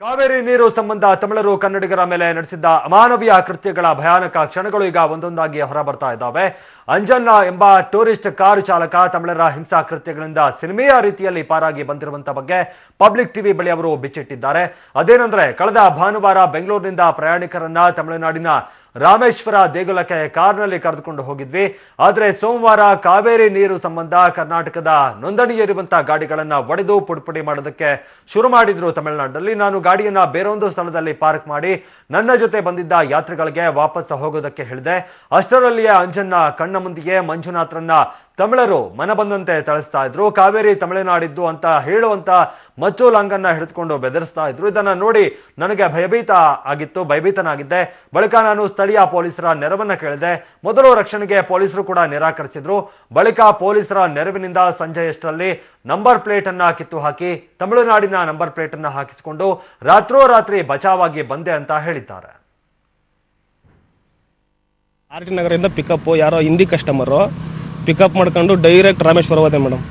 ಕಾವೇರಿ ನೀರು ಸಂಬಂಧ ತಮಿಳರು ಕನ್ನಡಿಗರ ಮೇಲೆ ನಡೆಸಿದ್ದ ಅಮಾನವೀಯ ಕೃತ್ಯಗಳ ಭಯಾನಕ ಕ್ಷಣಗಳು ಈಗ ಒಂದೊಂದಾಗಿ ಹೊರಬರ್ತಾ ಇದ್ದಾವೆ. ಅಂಜನ್ ಎಂಬ ಟೂರಿಸ್ಟ್ ಕಾರು ಚಾಲಕ ತಮಿಳರ ಹಿಂಸಾ ಕೃತ್ಯಗಳಿಂದ ಸಿನಿಮೆಯ ರೀತಿಯಲ್ಲಿ ಪಾರಾಗಿ ಬಂದಿರುವಂತ ಬಗ್ಗೆ ಪಬ್ಲಿಕ್ ಟಿವಿ ಬಳಿ ಅವರು ಬಿಚ್ಚಿಟ್ಟಿದ್ದಾರೆ. ಅದೇನೆಂದ್ರೆ ಕಳೆದ ಭಾನುವಾರ ಬೆಂಗಳೂರಿನಿಂದ ಪ್ರಯಾಣಿಕರನ್ನ ತಮಿಳುನಾಡಿನ ರಾಮೇಶ್ವರ ದೇಗುಲಕ್ಕೆ ಕಾರ್ನಲ್ಲಿ ಕರೆದುಕೊಂಡು ಹೋಗಿದ್ವಿ. ಆದರೆ ಸೋಮವಾರ ಕಾವೇರಿ ನೀರು ಸಂಬಂಧ ಕರ್ನಾಟಕದ ನೋಂದಣಿ ಇರುವಂತಹ ಗಾಡಿಗಳನ್ನ ಒಡೆದು ಪುಡಿಪುಡಿ ಮಾಡೋದಕ್ಕೆ ಶುರು ಮಾಡಿದ್ರು ತಮಿಳುನಾಡಿನಲ್ಲಿ. ನಾನು ಗಾಡಿಯನ್ನ ಬೇರೊಂದು ಸ್ಥಳದಲ್ಲಿ ಪಾರ್ಕ್ ಮಾಡಿ ನನ್ನ ಜೊತೆ ಬಂದಿದ್ದ ಯಾತ್ರಿಗಳಿಗೆ ವಾಪಸ್ ಹೋಗೋದಕ್ಕೆ ಹೇಳಿದೆ. ಅಷ್ಟರಲ್ಲಿಯೇ ಅಂಜನ್ನ ಕಣ್ಣ ಮುಂದಿಗೆ ಮಂಜುನಾಥ್ರನ್ನ ತಮಿಳರು ಮನ ಬಂದಂತೆ ಥಳಿಸ್ತಾ ಇದ್ರು. ಕಾವೇರಿ ತಮಿಳುನಾಡಿದ್ದು ಅಂತ ಹೇಳುವಂತ ಮಚ್ಚು ಲಾಂಗನ್ನ ಹಿಡಿದುಕೊಂಡು ಬೆದರಿಸ್ತಾ ಇದ್ರು. ಇದನ್ನ ನೋಡಿ ನನಗೆ ಭಯಭೀತನಾಗಿದ್ದೆ. ಬಳಿಕ ನಾನು ಸ್ಥಳೀಯ ಪೊಲೀಸರ ನೆರವನ್ನ ಕೇಳಿದೆ. ಮೊದಲು ರಕ್ಷಣೆಗೆ ಪೊಲೀಸರು ಕೂಡ ನಿರಾಕರಿಸಿದ್ರು. ಬಳಿಕ ಪೊಲೀಸರ ನೆರವಿನಿಂದ ಸಂಜೆಯಷ್ಟರಲ್ಲಿ ನಂಬರ್ ಪ್ಲೇಟ್ ಅನ್ನ ಕಿತ್ತು ಹಾಕಿ ತಮಿಳುನಾಡಿನ ನಂಬರ್ ಪ್ಲೇಟ್ ಅನ್ನ ಹಾಕಿಸಿಕೊಂಡು ರಾತ್ರೋರಾತ್ರಿ ಬಚಾವಾಗಿ ಬಂದೆ ಅಂತ ಹೇಳಿದ್ದಾರೆ. ಆರ್ ಟಿ ನಗರದಿಂದ ಪಿಕಪ್ ಯಾರೋ ಹಿಂದಿ ಕಸ್ಟಮರು ಪಿಕಪ್ ಮಾಡ್ಕೊಂಡು ಡೈರೆಕ್ಟ್ ರಾಮೇಶ್ವರ ಹೋದೆ ಮೇಡಮ್.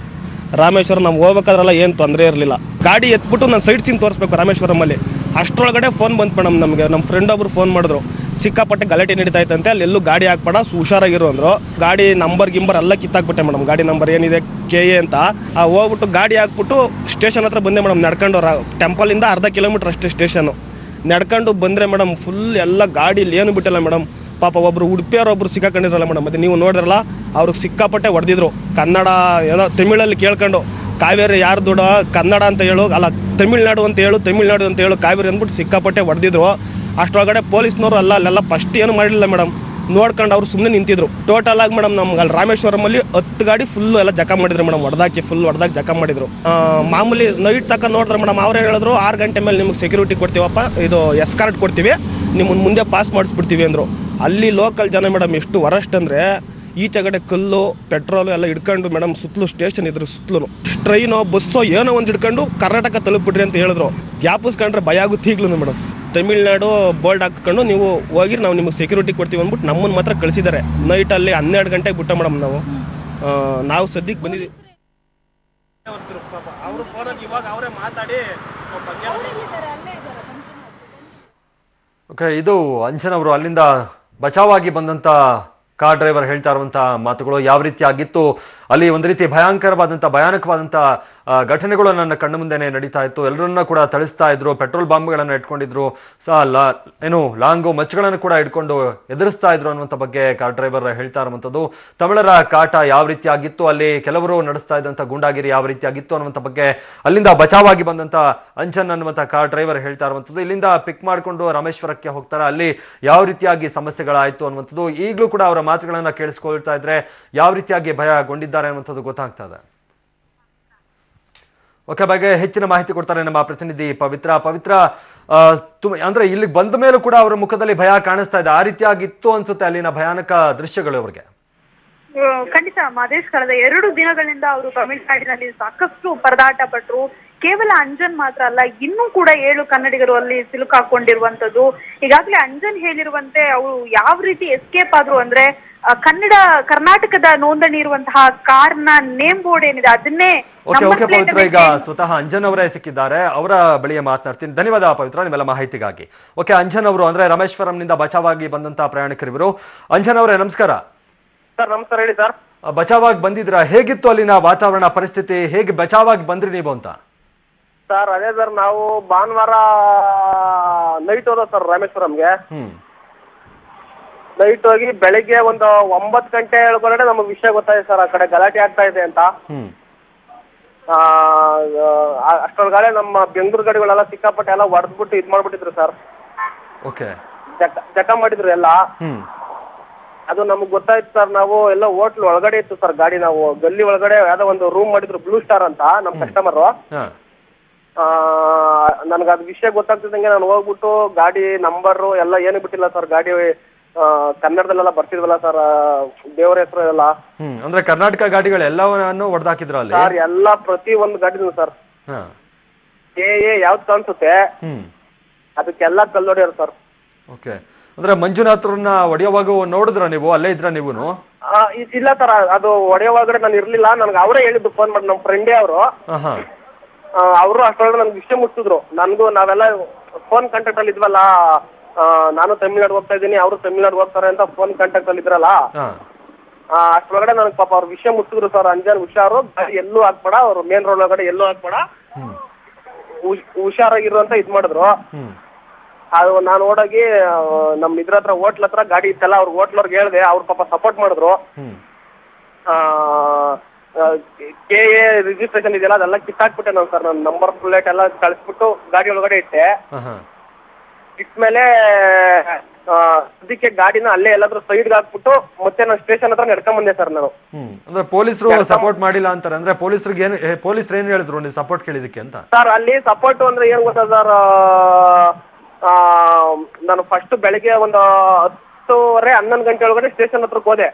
ರಾಮೇಶ್ವರ ನಾವು ಹೋಗ್ಬೇಕಾದ್ರೆಲ್ಲ ಏನು ತೊಂದರೆ ಇರಲಿಲ್ಲ. ಗಾಡಿ ಎತ್ಬಿಟ್ಟು ನಾನು ಸೈಡ್ ಸೀನ್ ತೋರಿಸ್ಬೇಕು ರಾಮೇಶ್ವರಮಲ್ಲಿ. ಅಷ್ಟರೊಳಗಡೆ ಫೋನ್ ಬಂತು ಮೇಡಮ್ ನಮಗೆ. ನಮ್ಮ ಫ್ರೆಂಡ್ ಒಬ್ರು ಫೋನ್ ಮಾಡಿದ್ರು, ಸಿಕ್ಕಾಪಟ್ಟೆ ಗಲಾಟೆ ನಡೀತಾ ಇತ್ತಂತೆ, ಅಲ್ಲೆಲ್ಲೂ ಗಾಡಿ ಹಾಕ್ಬೇಡ ಹುಷಾರಾಗಿರು ಅಂದರು. ಗಾಡಿ ನಂಬರ್ ಎಲ್ಲ ಕಿತ್ತಾಕ್ಬಿಟ್ಟೆ ಮೇಡಮ್. ಗಾಡಿ ನಂಬರ್ ಏನಿದೆ KA ಅಂತ ಹೋಗ್ಬಿಟ್ಟು ಗಾಡಿ ಹಾಕ್ಬಿಟ್ಟು ಸ್ಟೇಷನ್ ಹತ್ರ ಬಂದೆ ಮೇಡಮ್. ನಡ್ಕೊಂಡು ಟೆಂಪಲಿಂದ ಅರ್ಧ ಕಿಲೋಮೀಟ್ರ್ ಅಷ್ಟೇ ಸ್ಟೇಷನು. ನಡ್ಕೊಂಡು ಬಂದರೆ ಮೇಡಮ್ ಫುಲ್ ಎಲ್ಲ ಗಾಡೀಲಿ ಏನು ಬಿಟ್ಟಿಲ್ಲ ಮೇಡಮ್. ಪಾಪ ಒಬ್ಬರು ಉಡುಪಿಯವ್ರೊಬ್ರು ಸಿಕ್ಕಾಕೊಂಡಿದ್ರಲ್ಲ ಮೇಡಮ್, ಮತ್ತೆ ನೀವು ನೋಡಿದ್ರಲ್ಲ, ಅವ್ರಿಗೆ ಸಿಕ್ಕಾಪಟ್ಟೆ ಹೊಡೆದಿದ್ರು. ಕನ್ನಡ ಏನೋ ತಮಿಳಲ್ಲಿ ಕೇಳ್ಕೊಂಡು ಕಾವೇರಿ ಯಾರು ದುಡ್ಡ ಕನ್ನಡ ಅಂತ ಹೇಳು, ಅಲ್ಲ ತಮಿಳ್ನಾಡು ಅಂತ ಹೇಳು ಕಾವೇರಿ ಅಂದ್ಬಿಟ್ಟು ಸಿಕ್ಕಾಪಟ್ಟೆ ಹೊಡೆದಿದ್ರು. ಅಷ್ಟೊಳಗಡೆ ಪೊಲೀಸ್ನವರು ಅಲ್ಲೆಲ್ಲ ಫಸ್ಟ್ ಏನು ಮಾಡಲಿಲ್ಲ ಮೇಡಮ್, ನೋಡ್ಕೊಂಡು ಅವ್ರು ಸುಮ್ಮನೆ ನಿಂತಿದ್ರು. ಟೋಟಲ್ ಆಗಿ ಮೇಡಮ್ ನಮ್ಗೆ ಅಲ್ಲಿ ರಾಮೇಶ್ವರಮಲ್ಲಿ 10 ಗಾಡಿ ಫುಲ್ಲು ಎಲ್ಲ ಜಖ ಮಾಡಿದ್ರು ಮೇಡಮ್. ಹೊಡೆದಾಕಿ ಜಖ ಮಾಡಿದ್ರು. ಮಾಮೂಲಿ ನೈಟ್ ತಕ್ಕ ನೋಡಿದ್ರೆ ಮೇಡಮ್ ಅವ್ರು ಹೇಳಿದ್ರು 6 ಗಂಟೆ ಮೇಲೆ ನಿಮ್ಗೆ ಸೆಕ್ಯೂರಿಟಿ ಕೊಡ್ತೀವಪ್ಪ, ಇದು ಎಸ್ಕಾರ್ಟ್ ಕೊಡ್ತೀವಿ, ನಿಮ್ಮನ್ನು ಮುಂದೆ ಪಾಸ್ ಮಾಡಿಸ್ಬಿಡ್ತೀವಿ ಅಂದರು. ಅಲ್ಲಿ ಲೋಕಲ್ ಜನ ಮೇಡಮ್ ಎಷ್ಟು ವರಸ್ಟ್ ಅಂದರೆ ಈಚೆಗಡೆ ಕಲ್ಲು ಪೆಟ್ರೋಲು ಎಲ್ಲ ಹಿಡ್ಕೊಂಡು ಮೇಡಮ್ ಸುತ್ತಲೂ ಸ್ಟೇಷನ್ ಇದ್ರು, ಸುತ್ತಲೂ ಟ್ರೈನೋ ಬಸ್ಸೋ ಏನೋ ಒಂದು ಹಿಡ್ಕೊಂಡು ಕರ್ನಾಟಕ ತಲುಪಿಬಿಡ್ರಿ ಅಂತ ಹೇಳಿದ್ರು. ಗ್ಯಾಪಿಸ್ಕೊಂಡ್ರೆ ಭಯ ಆಗುತ್ತೆ ಈಗಲೂ ಮೇಡಮ್. ತಮಿಳ್ನಾಡು ಬೋಲ್ಡ್ ಹಾಕ್ಕೊಂಡು ನೀವು ಹೋಗಿ ನಾವು ನಿಮಗೆ ಸೆಕ್ಯೂರಿಟಿ ಕೊಡ್ತೀವಿ ಅಂದ್ಬಿಟ್ಟು ನಮ್ಮನ್ನು ಮಾತ್ರ ಕಳಿಸಿದ್ದಾರೆ. ನೈಟಲ್ಲಿ 12 ಗಂಟೆಗೆ ಬಿಟ್ಟ ಮೇಡಮ್. ನಾವು ಸದ್ಯಕ್ಕೆ ಬಂದಿದ್ದೀವಿ. ಅವರು ಫೋನಲ್ಲಿ ಇವಾಗ ಅವರೇ ಮಾತಾಡಿ ಓಕೆ, ಇದು ಅಂಜನ್ ಅವರು ಅಲ್ಲಿಂದ ಬಚಾವಾಗಿ ಬಂದಂತ ಕಾರ್ ಡ್ರೈವರ್ ಹೇಳ್ತಾ ಇರುವಂತಹ ಮಾತುಗಳು ಯಾವ ರೀತಿ ಆಗಿತ್ತು. ಅಲ್ಲಿ ಒಂದು ರೀತಿ ಭಯಾನಕವಾದಂಥ ಘಟನೆಗಳು ನನ್ನ ಕಣ್ಣು ಮುಂದೆನೆ ನಡೀತಾ ಇತ್ತು. ಎಲ್ಲರನ್ನ ಕೂಡ ಥಳಿಸ್ತಾ ಇದ್ರು, ಪೆಟ್ರೋಲ್ ಬಾಂಬ್ಗಳನ್ನು ಇಟ್ಕೊಂಡಿದ್ರು, ಲಾಂಗು ಮಚ್ಚುಗಳನ್ನು ಕೂಡ ಇಟ್ಕೊಂಡು ಎದುರಿಸ್ತಾ ಇದ್ರು ಅನ್ನುವಂಥ ಬಗ್ಗೆ ಕಾರ್ ಡ್ರೈವರ್ ಹೇಳ್ತಾ ಇರುವಂಥದ್ದು. ತಮಿಳರ ಕಾಟ ಯಾವ ರೀತಿ ಆಗಿತ್ತು, ಅಲ್ಲಿ ಕೆಲವರು ನಡೆಸ್ತಾ ಇದ್ದಂಥ ಗೂಂಡಾಗಿರಿ ಯಾವ ರೀತಿ ಆಗಿತ್ತು ಅನ್ನುವಂಥ ಬಗ್ಗೆ ಅಲ್ಲಿಂದ ಬಚಾವಾಗಿ ಬಂದಂಥ ಅಂಜನ್ ಅನ್ನುವಂಥ ಕಾರ್ ಡ್ರೈವರ್ ಹೇಳ್ತಾ ಇರುವಂಥದ್ದು. ಇಲ್ಲಿಂದ ಪಿಕ್ ಮಾಡಿಕೊಂಡು ರಾಮೇಶ್ವರಕ್ಕೆ ಹೋಗ್ತಾರೆ, ಅಲ್ಲಿ ಯಾವ ರೀತಿಯಾಗಿ ಸಮಸ್ಯೆಗಳಾಯಿತು ಅನ್ನುವಂಥದ್ದು ಈಗಲೂ ಕೂಡ ಅವರ ಮಾತುಗಳನ್ನ ಕೇಳಿಸ್ಕೊಳ್ತಾ ಇದ್ರೆ ಯಾವ ರೀತಿಯಾಗಿ ಭಯಗೊಂಡಿದ್ದಾರೆ ಅನ್ನುವಂಥದ್ದು ಗೊತ್ತಾಗ್ತಾ ಇದೆ. ಓಕೆ, ಬಗ್ಗೆ ಹೆಚ್ಚಿನ ಮಾಹಿತಿ ಕೊಡ್ತಾರೆ ನಮ್ಮ ಪ್ರತಿನಿಧಿ ಪವಿತ್ರ. ಅಂದ್ರೆ ಇಲ್ಲಿಗೆ ಬಂದ ಮೇಲೂ ಕೂಡ ಅವರ ಮುಖದಲ್ಲಿ ಭಯ ಕಾಣಿಸ್ತಾ ಇದೆ. ಆ ರೀತಿಯಾಗಿತ್ತು ಅನ್ಸುತ್ತೆ ಅಲ್ಲಿನ ಭಯಾನಕ ದೃಶ್ಯಗಳು ಅವರಿಗೆ. ಖಂಡಿತ ಮಹೇಶ್, ಕಳೆದ 2 ದಿನಗಳಿಂದ ಅವರು ತಮಿಳುನಾಡಿನಲ್ಲಿ ಸಾಕಷ್ಟು ಪರದಾಟ ಪಟ್ಟರು. ಕೇವಲ ಅಂಜನ್ ಮಾತ್ರ ಅಲ್ಲ, ಇನ್ನೂ ಕೂಡ 7 ಕನ್ನಡಿಗರು ಅಲ್ಲಿ ಸಿಲುಕಾಕೊಂಡಿರುವಂತದ್ದು. ಈಗಾಗಲೇ ಅಂಜನ್ ಹೇಳಿರುವಂತೆ ಅವರು ಯಾವ ರೀತಿ ಎಸ್ಕೇಪ್ ಆದ್ರು ಅಂದ್ರೆ ಕರ್ನಾಟಕದ ನೋಂದಣಿ ಇರುವಂತಹ ಕಾರ್ನ ನೇಮ್ ಬೋರ್ಡ್ ಏನಿದೆ ಅದನ್ನೇ. ಓಕೆ ಪವಿತ್ರ, ಈಗ ಸ್ವತಃ ಅಂಜನ್ ಅವರೇ ಸಿಕ್ಕಿದ್ದಾರೆ, ಅವರ ಬಳಿಯೇ ಮಾತನಾಡ್ತೀನಿ. ಧನ್ಯವಾದ ಪವಿತ್ರ ನಿಮ್ಮೆಲ್ಲ ಮಾಹಿತಿಗಾಗಿ. ಓಕೆ, ಅಂಜನ್ ಅವರು ಅಂದ್ರೆ ರಾಮೇಶ್ವರಂನಿಂದ ಬಚಾವಾಗಿ ಬಂದಂತಹ ಪ್ರಯಾಣಿಕರಿವರು. ಅಂಜನ್ ಅವರೇ ನಮಸ್ಕಾರ. ಸರ್ ನಮಸ್ಕಾರ, ಹೇಳಿ ಸರ್. ಬಚಾವಾಗಿ ಬಂದಿದ್ರ, ಹೇಗಿತ್ತು ಅಲ್ಲಿನ ವಾತಾವರಣ ಪರಿಸ್ಥಿತಿ, ಹೇಗೆ ಬಚಾವಾಗಿ ಬಂದ್ರಿ ನೀವು ಅಂತ? ಸರ್ ಅದೇ ಸರ್, ನಾವು ಭಾನುವಾರ ನೈಟ್ ಹೋದ ಸರ್ ರಾಮೇಶ್ವರಂಗೆ. ನೈಟ್ ಹೋಗಿ ಬೆಳಿಗ್ಗೆ ಒಂದು 9 ಗಂಟೆ ಒಳಗಡೆ ನಮಗೆ ವಿಷಯ ಗೊತ್ತಾಯ್ತು ಸರ್, ಆ ಕಡೆ ಗಲಾಟೆ ಆಗ್ತಾ ಇದೆ ಅಂತ. ಅಷ್ಟೊಳಗಡೆ ನಮ್ಮ ಬೆಂಗಳೂರು ಗಾಡಿಗಳೆಲ್ಲ ಸಿಕ್ಕಾಪಟ್ಟೆ ಎಲ್ಲ ಹೊಡೆದ್ಬಿಟ್ಟು ಇದ್ ಮಾಡ್ಬಿಟ್ಟಿದ್ರು ಸರ್. ಓಕೆ, ಜಖ ಮಾಡಿದ್ರು ಎಲ್ಲ. ಅದು ನಮಗ್ ಗೊತ್ತಾಯ್ತು ಸರ್. ನಾವು ಎಲ್ಲ ಹೋಟ್ಲ್ ಒಳಗಡೆ ಇತ್ತು ಸರ್ ಗಾಡಿ. ನಾವು ಗಲ್ಲಿ ಒಳಗಡೆ ಯಾವ್ದೋ ಒಂದು ರೂಮ್ ಮಾಡಿದ್ರು, ಬ್ಲೂ ಸ್ಟಾರ್ ಅಂತ ನಮ್ ಕಸ್ಟಮರ್. ನನ್ಗೆ ಅದು ವಿಷಯ ಗೊತ್ತಾಗ್ತಿದ್ದಂಗೆ ನಾನು ಹೋಗ್ಬಿಟ್ಟು ಗಾಡಿ ನಂಬರು ಎಲ್ಲ ಏನು ಬಿಟ್ಟಿಲ್ಲ ಸರ್. ಗಾಡಿ ಕನ್ನಡದಲ್ಲೆಲ್ಲ ಬರ್ತಿದ್ವಲ್ಲ ಸರ್, ದೇವರ ಹೆಸರು ಎಲ್ಲ. ಅಂದ್ರೆ ಕರ್ನಾಟಕ ಗಾಡಿಗಳೆಲ್ಲವನ್ನು ಹೊಡೆದಾಕಿದ್ರ ಅಲ್ಲಿ ಸರ್? ಎಲ್ಲ ಪ್ರತಿ ಒಂದು ಗಾಡಿನೂ ಸರ್. ಯಾವ್ದು ಕಾಣಿಸುತ್ತೆ ಅದಕ್ಕೆಲ್ಲ ಕಲ್ಲೊಡೆಯರು ಸರ್. ಓಕೆ, ಅಂದ್ರೆ ಮಂಜುನಾಥ್ರನ್ನ ಹೊಡೆಯುವಾಗ ನೋಡಿದ್ರ ನೀವು? ಅಲ್ಲೇ ಇದ್ರ ನೀವು? ಇಲ್ಲ ಸರ್, ಅದು ಹೊಡೆಯುವಾಗಡೆ ನಾನು ಇರ್ಲಿಲ್ಲ. ನನ್ಗೆ ಅವರೇ ಹೇಳಿದ್ದು ಫೋನ್ ಮಾಡಿ, ನಮ್ಮ ಫ್ರೆಂಡೇ ಅವರು. ಅವರು ಅಷ್ಟೊಳಗೆ ನನ್ಗೆ ವಿಷಯ ಮುಟ್ಟಿಸಿದ್ರು. ನನಗೂ ನಾವೆಲ್ಲ ಫೋನ್ ಕಾಂಟ್ಯಾಕ್ಟ್ ಅಲ್ಲಿ ಇದ್ವಲ್ಲ, ನಾನು ತಮಿಳ್ನಾಡು ಹೋಗ್ತಾ ಇದ್ದೀನಿ, ಅವರು ತಮಿಳ್ನಾಡು ಹೋಗ್ತಾರೆ ಅಂತ ಫೋನ್ ಕಾಂಟ್ಯಾಕ್ಟ್ ಅಲ್ಲಿ ಇದ್ರಲ್ಲ, ಅಷ್ಟೊಳಗಡೆ ನನಗೆ ಪಾಪ ಅವ್ರ ವಿಷಯ ಮುಟ್ಟಿದ್ರು ಸರ್. ಅಂಜನ್ ಹುಷಾರು, ಗಾಡಿ ಎಲ್ಲೂ ಹಾಕ್ಬೇಡ, ಅವ್ರು ಮೇನ್ ರೋಡ್ ಒಳಗಡೆ ಎಲ್ಲೂ ಹಾಕ್ಬೇಡ, ಹುಷಾರಾಗಿರು ಅಂತ ಇದ್ ಮಾಡಿದ್ರು. ಅದು ನಾನು ಓಡೋಗಿ ನಮ್ ಇದ್ರ ಹತ್ರ ಹೋಟ್ಲ್ ಹತ್ರ ಗಾಡಿ ಇತ್ತಲ್ಲ, ಅವ್ರ ಹೋಟ್ಲವ್ರಿಗೆ ಹೇಳಿದೆ, ಅವ್ರು ಪಾಪ ಸಪೋರ್ಟ್ ಮಾಡಿದ್ರು. KA ರಿಜಿಸ್ಟ್ರೇಷನ್ ಇದೆಯಲ್ಲ ಅದೆಲ್ಲ ಕಿತ್ತಾಕ್ಬಿಟ್ಟೆ ನಾನು ಸರ್. ನನ್ನ ನಂಬರ್ ಪ್ಲೇಟ್ ಎಲ್ಲ ಕಳಿಸ್ಬಿಟ್ಟು ಗಾಡಿ ಒಳಗಡೆ ಇಟ್ಟೆ. ಇಟ್ಮೇಲೆ ಅದಕ್ಕೆ ಗಾಡಿನ ಅಲ್ಲೇ ಎಲ್ಲಾದ್ರೂ ಸೈಡ್ಗೆ ಹಾಕ್ಬಿಟ್ಟು ಮತ್ತೆ ನಾನು ಸ್ಟೇಷನ್ ಹತ್ರ ನಡ್ಕೊಂಡ್ ಬಂದೆ ಸರ್ ನಾನು. ಅಂದ್ರೆ ಪೊಲೀಸರು ಸಪೋರ್ಟ್ ಮಾಡಿಲ್ಲ ಅಂತಾರೆ. ಅಂದ್ರೆ ಪೊಲೀಸರು ಏನ್ ಹೇಳಿದ್ರು ನೀವು ಸಪೋರ್ಟ್ ಕೇಳಿದಕ್ಕೆ ಅಂತ? ಸರ್ ಅಲ್ಲಿ ಸಪೋರ್ಟ್ ಅಂದ್ರೆ ಏನ್ ಗೊತ್ತಾ ಸರ್, ನಾನು ಫಸ್ಟ್ ಬೆಳಿಗ್ಗೆ ಒಂದು 10:30 11 ಗಂಟೆ ಒಳಗಡೆ ಸ್ಟೇಷನ್ ಹತ್ರಕ್ಕೆ ಹೋದೆ.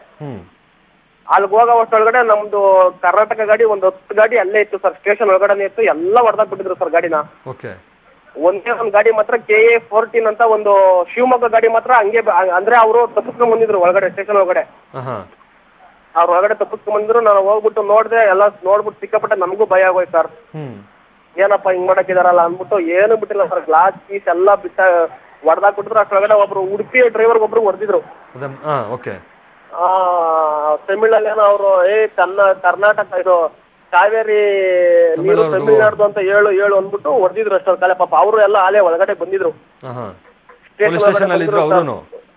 ಅಲ್ಲಿಗೆ ಹೋಗೋ ಅಷ್ಟೊಳಗಡೆ ನಮ್ದು ಕರ್ನಾಟಕ ಗಾಡಿ ಒಂದು 10 ಗಾಡಿ ಅಲ್ಲೇ ಇತ್ತು ಸರ್, ಸ್ಟೇಷನ್ ಒಳಗಡೆ ಇತ್ತು, ಎಲ್ಲ ಹೊಡೆದಾಕ್ಬಿಟ್ಟಿದ್ರು ಸರ್ ಗಾಡಿನ. ಒಂದೇ ಒಂದು ಗಾಡಿ ಮಾತ್ರ KA 14 ಅಂತ ಒಂದು ಶಿವಮೊಗ್ಗ ಗಾಡಿ ಮಾತ್ರ ಹಂಗೆ, ಅಂದ್ರೆ ಅವರು ತಪ್ಪಿಸ್ಕೊಂಡ್ ಬಂದಿದ್ರು ಒಳಗಡೆ, ಸ್ಟೇಷನ್ ಒಳಗಡೆ ಅವ್ರ ಒಳಗಡೆ ತಪ್ಪಿಸ್ಕೊಂಡ್ ಬಂದಿದ್ರು. ನಾನು ಹೋಗ್ಬಿಟ್ಟು ನೋಡ್ದೆ, ಎಲ್ಲ ನೋಡ್ಬಿಟ್ಟು ಸಿಕ್ಕಾಪಟ್ಟೆ ನಮಗೂ ಭಯ ಆಗೋಯ್ತು ಸರ್. ಏನಪ್ಪ ಹಿಂಗ್ ಮಾಡಕ್ಕಿದಾರಲ್ಲ ಅಂದ್ಬಿಟ್ಟು ಏನು ಬಿಟ್ಟಿಲ್ಲ ಸರ್, ಗ್ಲಾಸ್ ಪೀಸ್ ಎಲ್ಲ ಹೊಡೆದಾಕ್ಬಿಟ್ಟಿದ್ರು. ಅಷ್ಟೊಳಗಡೆ ಒಬ್ರು ಉಡುಪಿ ಡ್ರೈವರ್ಗೆ ಒಬ್ರು ಹೊಡೆದಿದ್ರು. ತಮಿಳಲ್ಲೇನೋ ಅವರು ಕರ್ನಾಟಕ ಇದು ಕಾವೇರಿ ನೀರು ತಮಿಳ್ನಾಡ್ದು ಅಂತ ಹೇಳು ಅಂದ್ಬಿಟ್ಟು ಹೊಡೆದಿದ್ರು ಅಷ್ಟೊಂದು ಕಾಲ. ಪಾಪ ಅವರು ಎಲ್ಲ ಅಲ್ಲೇ ಒಳಗಡೆ ಬಂದಿದ್ರು.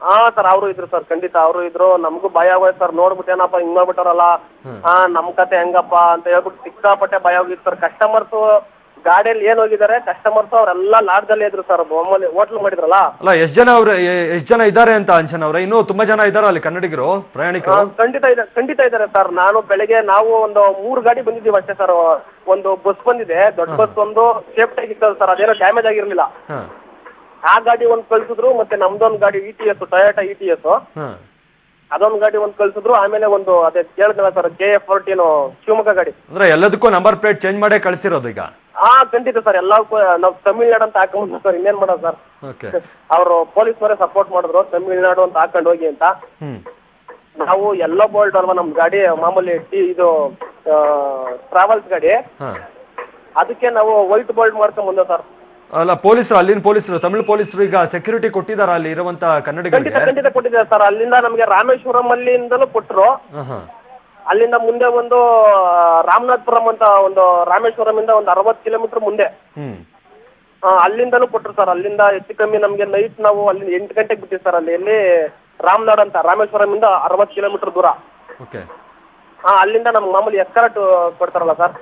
ಹಾ ಸರ್, ಅವರು ಇದ್ರು ಸರ್, ಖಂಡಿತ ಅವರು ಇದ್ರು. ನಮಗೂ ಭಯ ಆಗೋಯ್ತು ಸರ್, ನೋಡ್ಬಿಟ್ಟು ಏನಪ್ಪ ಹಿಂಗ್ ಮಾಡ್ಬಿಟ್ಟಾರಲ್ಲ, ನಮ್ ಕತೆ ಹೆಂಗಪ್ಪ ಅಂತ ಹೇಳ್ಬಿಟ್ಟು ಸಿಕ್ಕಾಪಟ್ಟೆ ಭಯ ಹೋಗಿತ್ತು ಸರ್. ಕಸ್ಟಮರ್ಸ್ ಗಾಡಿಯಲ್ಲಿ ಏನ್ ಹೋಗಿದ್ದಾರೆ, ಕಸ್ಟಮರ್ಸ್ ಅವರೆಲ್ಲ ಲಾಡ್ಜಲ್ಲಿ ಇದ್ರು ಸರ್, ಮಾಮೂಲಿ ಹೋಟ್ಲ್ ಮಾಡಿದ್ರಲ್ಲ. ಅಲ್ಲ, ಎಷ್ಟ್ ಜನ ಇದ್ದಾರೆ ಅಂತ ಅಂಚನ್ ಅವ್ರೆ? ಇನ್ನೂ ತುಂಬಾ ಜನ ಇದಾರ ಅಲ್ಲಿ ಕನ್ನಡಿಗರು ಪ್ರಯಾಣಿಕರು? ಖಂಡಿತ ಇದ್ದಾರೆ ಸರ್. ನಾವು ಬೆಳಗ್ಗೆ ಒಂದು 3 ಗಾಡಿ ಬಂದಿದ್ದೀವಿ ಅಷ್ಟೇ ಸರ್. ಒಂದು ಬಸ್ ಬಂದಿದೆ, ದೊಡ್ಡ ಬಸ್ ಒಂದು ಸೇಫ್ಟಿ ಆಗಿತ್ತು ಸರ್, ಅದೇನೋ ಡ್ಯಾಮೇಜ್ ಆಗಿರ್ಲಿಲ್ಲ. ಆ ಗಾಡಿ ಒಂದ್ ಕಳ್ಸಿದ್ರು, ಮತ್ತೆ ನಮ್ದೊಂದು ಗಾಡಿ ETS ಟೊಯೋಟಾ ETS ಅದೊಂದು ಗಾಡಿ ಒಂದ್ ಕಳ್ಸಿದ್ರು. ಆಮೇಲೆ ಒಂದು ಅದೇ ಕೇಳಿದ್ನಲ್ಲ ಸರ್, KA 14 ಶಿವಮೊಗ್ಗ ಗಾಡಿ. ಅಂದ್ರೆ ಎಲ್ಲದಕ್ಕೂ ನಂಬರ್ ಪ್ಲೇಟ್ ಚೇಂಜ್ ಮಾಡೇ ಕಳ್ಸಿರೋದು ಈಗ? ಖಂಡಿತ ಸರ್, ಎಲ್ಲಕ್ಕೂ ನಾವು ತಮಿಳ್ನಾಡು ಅಂತ ಹಾಕೊಂಡ್ ಸರ್, ಇನ್ನೇನ್ ಮಾಡೋದು ಸರ್. ಅವರು ಪೊಲೀಸ್ನವರೇ ಸಪೋರ್ಟ್ ಮಾಡಿದ್ರು, ತಮಿಳ್ನಾಡು ಅಂತ ಹಾಕೊಂಡ್ ಹೋಗಿ ಅಂತ. ನಾವು ಎಲ್ಲೋ ಬೋಲ್ಟ್ ಅಲ್ವಾ ನಮ್ ಗಾಡಿ, ಮಾಮೂಲಿ ಇದು ಟ್ರಾವೆಲ್ಸ್ ಗಾಡಿ, ಅದಕ್ಕೆ ನಾವು ವೈಟ್ ಬೋಲ್ಟ್ ಮಾಡ್ಕೊಂಡ್ ಬಂದ ಸರ್. ಅಲ್ಲ, ಪೊಲೀಸರು, ಅಲ್ಲಿನ ಪೊಲೀಸರು, ತಮಿಳು ಪೊಲೀಸರು ಈಗ ಸೆಕ್ಯೂರಿಟಿ ಕೊಟ್ಟಿದಾರ ಅಲ್ಲಿ ಇರುವಂತ ಕನ್ನಡಿಗರಿಗೆ? ಖಂಡಿತ ಕೊಟ್ಟಿದ್ದಾರೆ ಸರ್. ಅಲ್ಲಿಂದ ನಮ್ಗೆ ರಾಮೇಶ್ವರಂ ಅಲ್ಲಿಂದಲೂ ಕೊಟ್ಟರು. ಅಲ್ಲಿಂದ ಮುಂದೆ ಒಂದು ರಾಮನಾಥಪುರಂ ಅಂತ ಒಂದು ರಾಮೇಶ್ವರಂ ಇಂದ ಒಂದು 60 ಕಿಲೋಮೀಟರ್ ಮುಂದೆ ಅಲ್ಲಿಂದಲೂ ಕೊಟ್ಟರು ಸರ್. ಅಲ್ಲಿಂದ ಹೆಚ್ಚು ಕಮ್ಮಿ ನಮ್ಗೆ ನೈಟ್ ನಾವು ಅಲ್ಲಿ 8 ಗಂಟೆಗೆ ಬಿಟ್ಟಿವಿ ಸರ್. ಅಲ್ಲಿ ರಾಮನಾಡ್ ಅಂತ ರಾಮೇಶ್ವರಂ ಇಂದ 60 ಕಿಲೋಮೀಟರ್ ದೂರ. ಅಲ್ಲಿಂದ ನಮ್ಗೆ ಮಾಮೂಲಿ ಎಸ್ಕರ್ಟ್ ಕೊಡ್ತಾರಲ್ಲ ಸರ್,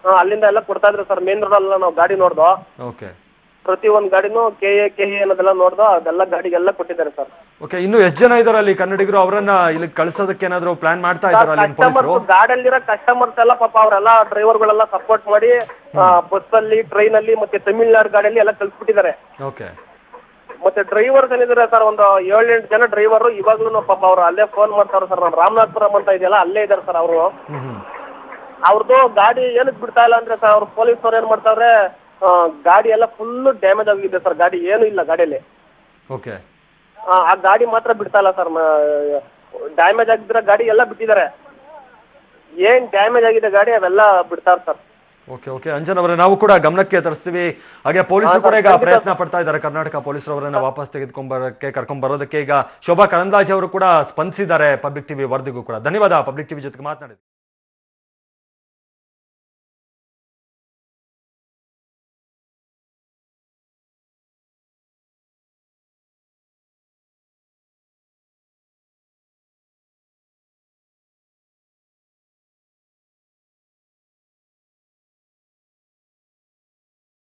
ಅಲ್ಲಿಂದ ಎಲ್ಲ ಕೊಡ್ತಾ ಇದ್ರು ಸರ್. ಮೇನ್ ರೋಡ್ ಅಲ್ಲ ನಾವು ಗಾಡಿ ನೋಡ್ದೋ, ಪ್ರತಿ ಒಂದ್ ಗಾಡಿನೂ KA ಅನ್ನೋದೆಲ್ಲ ನೋಡ್ದೋ, ಅದೆಲ್ಲ ಗಾಡಿಗೆಲ್ಲ ಕೊಟ್ಟಿದ್ದಾರೆ ಸರ್. ಇನ್ನು ಎಷ್ಟು ಜನ ಇದಾರೆ ಅಲ್ಲಿ ಕನ್ನಡಿಗರು? ಅವರನ್ನ ಇಲ್ಲಿ ಕಳ್ಸೋದಕ್ಕೆ ಏನಾದ್ರು ಪ್ಲಾನ್ ಮಾಡ್ತಾ ಇದ್ದಾರೆ? ಗಾಡಿಯಲ್ಲಿರೋ ಕಸ್ಟಮರ್ಸ್ ಎಲ್ಲ ಪಾಪ ಅವರೆಲ್ಲ ಡ್ರೈವರ್ಗಳೆಲ್ಲ ಸಪೋರ್ಟ್ ಮಾಡಿ ಬಸ್ ಅಲ್ಲಿ, ಟ್ರೈನ್ ಅಲ್ಲಿ, ಮತ್ತೆ ತಮಿಳ್ನಾಡು ಗಾಡಿಯಲ್ಲಿ ಎಲ್ಲ ಕಳ್ಸಿಬಿಟ್ಟಿದ್ದಾರೆ. ಮತ್ತೆ ಡ್ರೈವರ್ಸ್ ಏನಿದ್ದಾರೆ ಸರ್, ಒಂದು 7-8 ಜನ ಡ್ರೈವರ್ ಇವಾಗ್ಲೂ ಪಾಪ ಅವ್ರು ಅಲ್ಲೇ ಫೋನ್ ಮಾಡ್ತಾವ್ರೆ ಸರ್. ನಮ್ಮ ರಾಮನಾಥಪುರಂ ಅಂತ ಇದೆಯಲ್ಲ, ಅಲ್ಲೇ ಇದಾರೆ ಸರ್ ಅವರು. ಅವ್ರದ್ದು ಗಾಡಿ ಏನಕ್ಕೆ ಬಿಡ್ತಾ ಇಲ್ಲ ಅಂದ್ರೆ ಸರ್, ಅವ್ರು ಪೊಲೀಸವ್ರು ಏನ್ ಮಾಡ್ತಾವ್ರೆ, ಗಾಡಿ ಎಲ್ಲ ಫುಲ್ ಡ್ಯಾಮೇಜ್ ಆಗಿದೆ ಸರ್, ಗಾಡಿ ಏನು ಇಲ್ಲ ಗಾಡಿಯಲ್ಲಿ. ಆ ಗಾಡಿ ಮಾತ್ರ ಬಿಡ್ತಾ ಇಲ್ಲ ಸರ್. ಡ್ಯಾಮೇಜ್ ಆಗಿದ್ರೆ ಗಾಡಿ ಎಲ್ಲ ಬಿಟ್ಟಿದ್ದಾರೆ, ಏನ್ ಡ್ಯಾಮೇಜ್ ಆಗಿದೆ ಗಾಡಿ ಅವೆಲ್ಲ ಬಿಡ್ತಾರೆ ಸರ್. ಅಂಜನ್ ಅವರೇ, ನಾವು ಕೂಡ ಗಮನಕ್ಕೆ ತರಿಸ್ತೀವಿ. ಹಾಗೆ ಪೊಲೀಸರು ಕೂಡ ಈಗ ಪ್ರಯತ್ನ ಪಡ್ತಾ ಇದ್ದಾರೆ, ಕರ್ನಾಟಕ ಪೊಲೀಸರು ಅವರನ್ನ ವಾಪಸ್ ಕರ್ಕೊಂಡ್ ಬರೋದಕ್ಕೆ. ಈಗ ಶೋಭಾ ಕರಂದ್ಲಾಜೆ ಅವರು ಕೂಡ ಸ್ಪಂದಿಸಿದ್ದಾರೆ ಪಬ್ಲಿಕ್ ಟಿವಿ ವರದಿಗೂ ಕೂಡ. ಧನ್ಯವಾದ ಪಬ್ಲಿಕ್ ಟಿವಿ ಜೊತೆಗೆ ಮಾತನಾಡಿದ್ರು.